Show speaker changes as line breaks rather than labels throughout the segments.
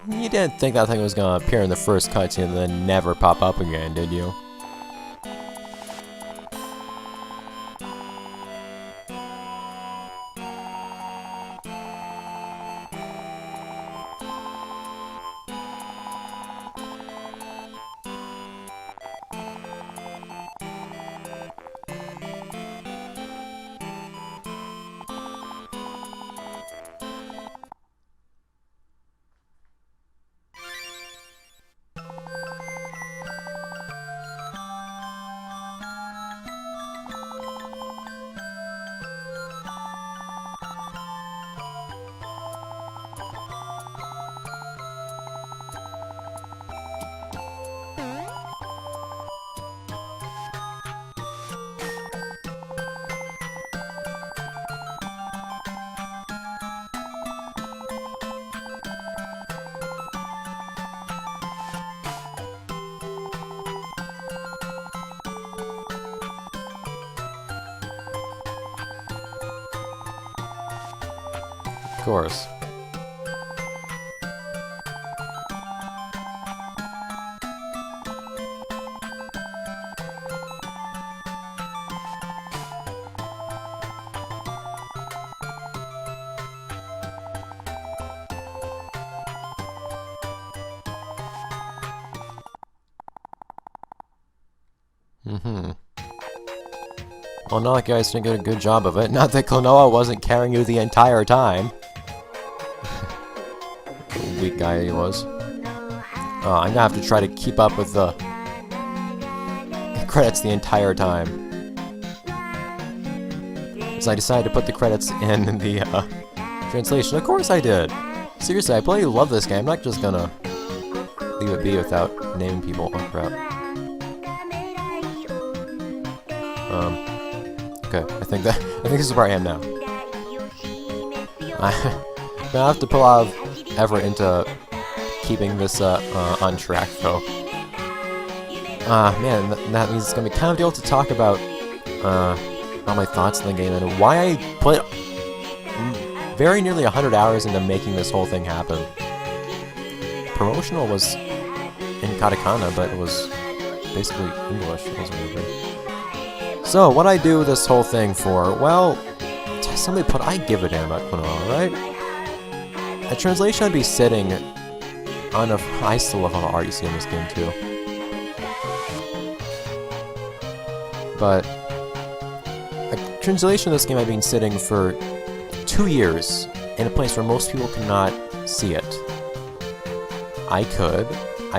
You didn't think that thing was gonna appear in the first cutscene and then never pop up again, did you? Of course. Well, not like you guys didn't get a good job of it. Not that Klonoa wasn't carrying you the entire time. Weak guy he was. I'm gonna have to try to keep up with the credits the entire time. So I decided to put the credits in the translation. Of course I did. Seriously, I bloody love this game. I'm not just gonna leave it be without naming people. Oh crap. Okay, I think this is where I am now. I'm gonna have to put a lot of effort into keeping this on track, though. Man, that means it's gonna be kind of difficult to talk about all my thoughts on the game and why I put very nearly 100 hours into making this whole thing happen. Promotional was in katakana, but it was basically English. It wasn't really. So, what I do this whole thing for? Well, somebody put, I give a damn about Klonoa, right? A translation I'd be sitting on a, I still love all the art you see in this game too. But, a translation of this game I've been sitting for 2 years in a place where most people cannot see it. I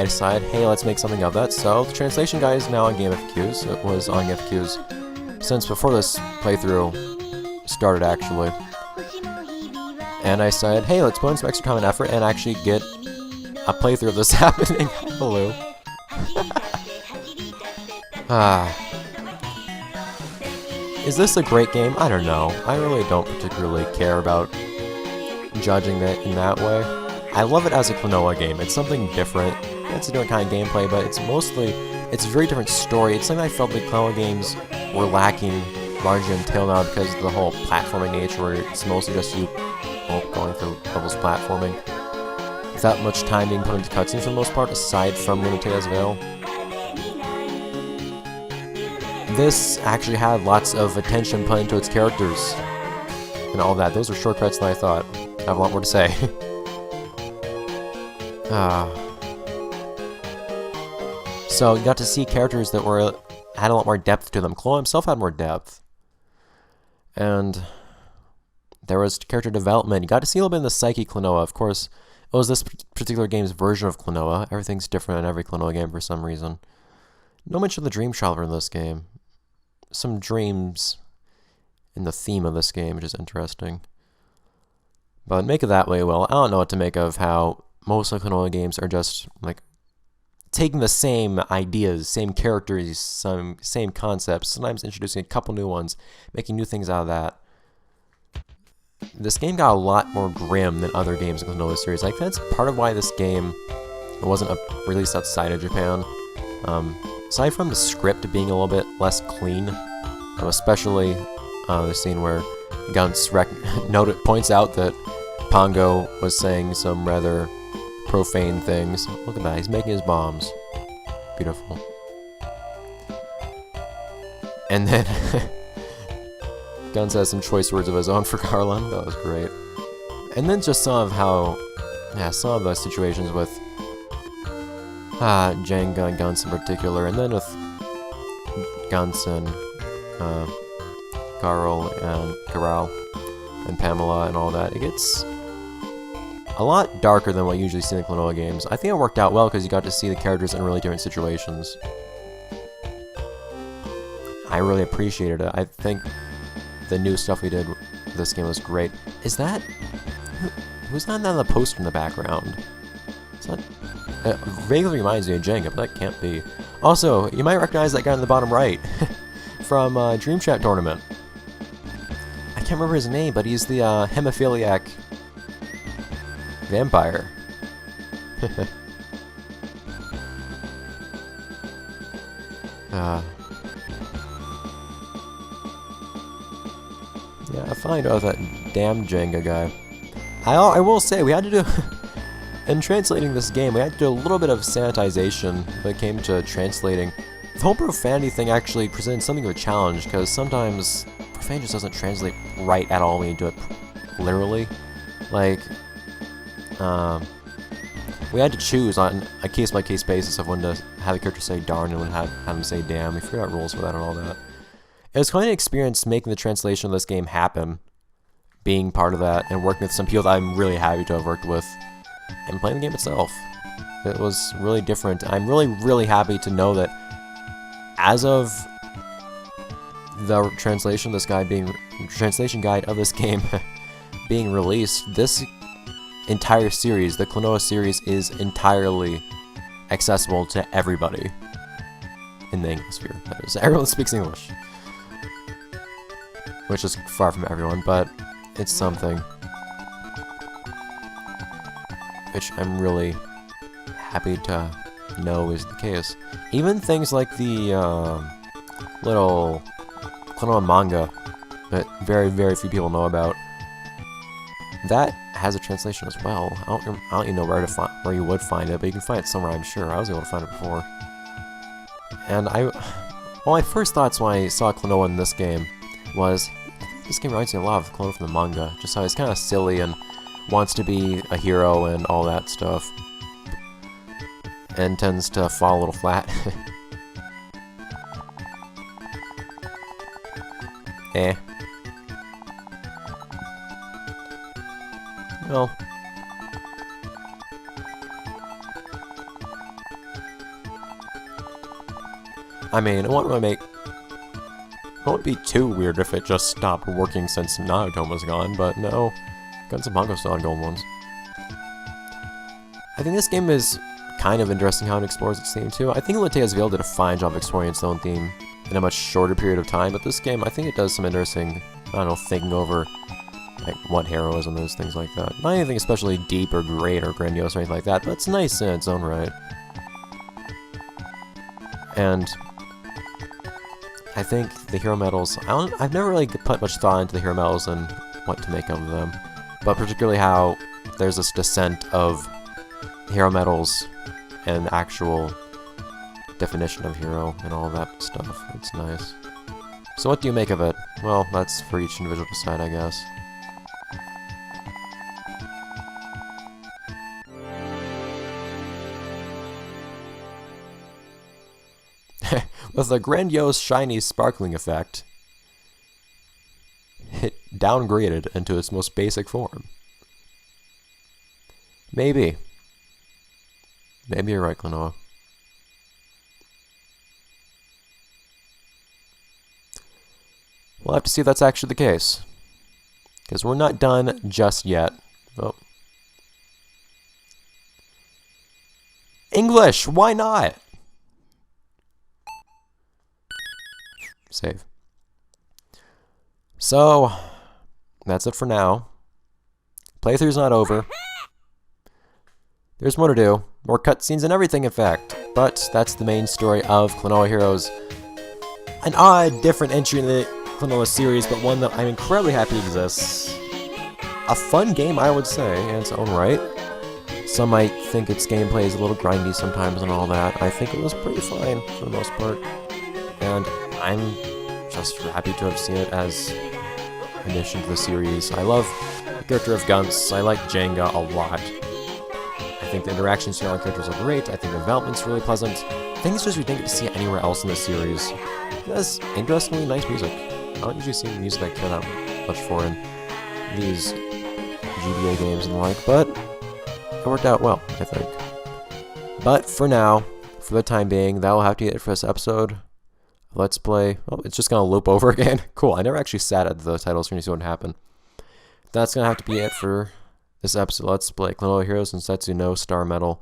decided, hey, let's make something of that, so the translation guide is now on Game FAQs. It was on Game FAQs since before this playthrough started, actually. And I said, hey, let's put in some extra time and effort and actually get a playthrough of this happening. Hello. Is this a great game? I don't know. I really don't particularly care about judging it in that way. I love it as a Klonoa game. It's something different. It's a different kind of gameplay, but it's a very different story. It's something I felt like Klonoa games were lacking largely until now because of the whole platforming nature where it's mostly just you going through levels platforming without much time being put into cutscenes for the most part, aside from Lunatea's Veil. This actually had lots of attention put into its characters and all that. Those were short cuts than I thought. I have a lot more to say. So you got to see characters that had a lot more depth to them. Klonoa himself had more depth. And there was character development. You got to see a little bit of the psyche Klonoa. Of course, it was this particular game's version of Klonoa. Everything's different in every Klonoa game for some reason. No mention of the Dream Traveler in this game. Some dreams in the theme of this game, which is interesting. But make it that way, well, I don't know what to make of how most of the Klonoa games are just, like, taking the same ideas, same characters, same concepts, sometimes introducing a couple new ones, making new things out of that. This game got a lot more grim than other games in the Klonoa series. I think that's part of why this game wasn't released outside of Japan. Aside from the script being a little bit less clean, especially the scene where Gantz points out that Pongo was saying some rather profane things. Look at that, he's making his bombs. Beautiful. And then Guns has some choice words of his own for Garland. That was great. And then just some of how, yeah, some of the situations with Jenga and Guns in particular, and then with Guns and Carl and Corral and Pamela and all that. It gets a lot darker than what you usually see in the Klonoa games. I think it worked out well because you got to see the characters in really different situations. I really appreciated it. I think the new stuff we did with this game was great. Is that... who's that on the poster in the background? Is that... It vaguely reminds me of Jenga, but that can't be. Also, you might recognize that guy on the bottom right from Dream Chat Tournament. I can't remember his name, but he's the hemophiliac vampire. Yeah, I find out that damn Jenga guy. I will say, we had to do... in translating this game, we had to do a little bit of sanitization when it came to translating. The whole profanity thing actually presented something of a challenge, because sometimes profanity just doesn't translate right at all when you do it literally. Like, we had to choose on a case-by-case basis of when to have the character say darn and when to have him say damn. We figured out rules for that and all that. It was quite an experience making the translation of this game happen, being part of that, and working with some people that I'm really happy to have worked with, and playing the game itself. It was really different. I'm really, really happy to know that as of the translation of this guide being translation guide of this game being released, this entire series, the Klonoa series, is entirely accessible to everybody in the Anglosphere. That is, everyone speaks English, which is far from everyone, but it's something which I'm really happy to know is the case. Even things like the little Klonoa manga that very, very few people know about, that has a translation as well. I don't even know where you would find it, but you can find it somewhere, I'm sure. I was able to find it before. And my first thoughts when I saw Klonoa in this game was, this game reminds me a lot of Klonoa from the manga. Just how he's kind of silly and wants to be a hero and all that stuff, and tends to fall a little flat. Eh. Well. I mean, it won't be too weird if it just stopped working since Naruto was gone, but no. Guns and Mongo's still ongoing ones. I think this game is kind of interesting how it explores its theme too. I think Latea's Veil did a fine job of exploring its own theme in a much shorter period of time, but this game, I think it does some interesting, I don't know, thinking over like what heroism is, things like that. Not anything especially deep or great or grandiose or anything like that, but it's nice in its own right. And I think the hero medals, I've never really put much thought into the hero medals and what to make of them, but particularly how there's this descent of hero medals and actual definition of hero and all that stuff. It's nice. So what do you make of it? Well, that's for each individual to decide, I guess. With a grandiose, shiny, sparkling effect, it downgraded into its most basic form. Maybe. Maybe you're right, Klonoa. We'll have to see if that's actually the case, because we're not done just yet. Oh. English! Why not? Save. So, that's it for now. Playthrough's not over. There's more to do. More cutscenes and everything, in fact. But that's the main story of Klonoa Heroes. An odd, different entry in the Klonoa series, but one that I'm incredibly happy exists. A fun game, I would say, in its own right. Some might think its gameplay is a little grindy sometimes and all that. I think it was pretty fine for the most part. And I'm just happy to have seen it as an addition to the series. I love the character of Guns. I like Jenga a lot. I think the interactions between all the characters are great. I think the development's really pleasant. I think it's just we didn't get to see it anywhere else in the series. It has interestingly nice music. I don't usually see music I care that much for in these GBA games and the like, but it worked out well, I think. But for now, for the time being, that'll have to be it for this episode. Let's play. Oh, it's just gonna loop over again. Cool. I never actually sat at the title screen to see what happened. That's gonna have to be it for this episode. Let's play Klonoa Heroes Densetsu no Star Medal.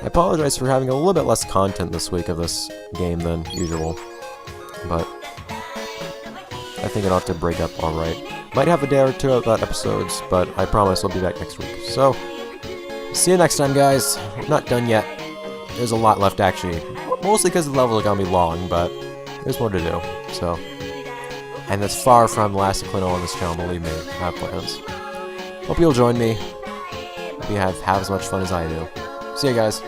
I apologize for having a little bit less content this week of this game than usual, but I think it ought to break up alright. Might have a day or two about episodes, but I promise I'll be back next week. So, see you next time, guys. We're not done yet. There's a lot left, actually. Mostly because the levels are gonna be long, but there's more to do. So, and that's far from the last Klonoa on this channel, believe me. I have plans. Hope you'll join me. Hope you have as much fun as I do. See you guys.